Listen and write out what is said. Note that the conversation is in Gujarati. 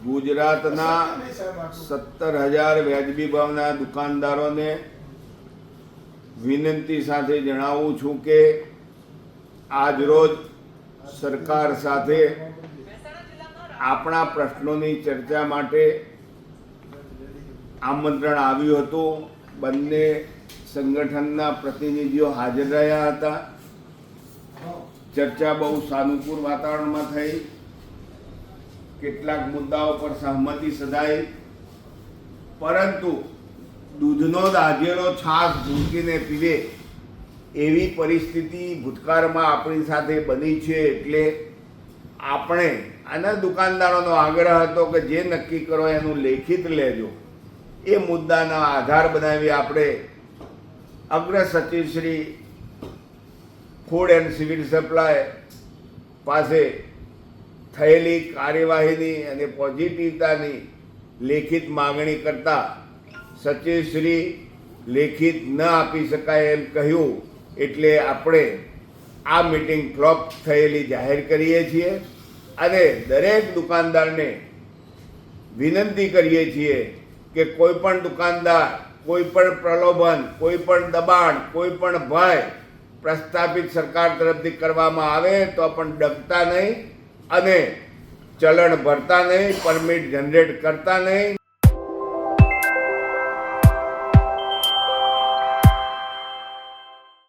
ગુજરાતના 17,000 વ્યાજબી ભાવના દુકાનદારોને વિનંતી સાથે જણાવું છું કે આજરોજ સરકાર સાથે આપણા પ્રશ્નોની ચર્ચા માટે આમંત્રણ આવ્યું હતું. બંને સંગઠનના પ્રતિનિધિઓ હાજર રહ્યા હતા. ચર્ચા બહુ સાનુકૂળ વાતાવરણમાં થઈ. કેટલાક મુદ્દાઓ પર સહમતિ સધાઈ, પરંતુ દૂધનો દાજેલો છાશ ઝૂંકીને પીવે એવી પરિસ્થિતિ ભૂતકાળમાં આપણી સાથે બની છે. એટલે આપણે આના દુકાનદારોનો આગ્રહ હતો કે જે નક્કી કરો એનું લેખિત લેજો. એ મુદ્દાના આધાર બનાવી આપણે અગ્ર સચિવ Shri food and civil supply પાસે થયેલી કાર્યવાહીની અને પોઝિટિવતાની લેખિત માગણી કરતા સચિવશ્રી લેખિત ન આપી શકાય એમ કહ્યું. એટલે આપણે આ મીટિંગ ફ્લોપ થયેલી જાહેર કરીએ છીએ અને દરેક દુકાનદારને વિનંતી કરીએ છીએ કે કોઈ પણ દુકાનદાર કોઈ પણ પ્રલોભન, કોઈ પણ દબાણ, કોઈ પણ ભય પ્રસ્થાપિત સરકાર તરફથી કરવામાં આવે તો પણ ડગતા નહીં અને ચલણ ભરતા નહીં, પરમિટ જનરેટ કરતા નહીં.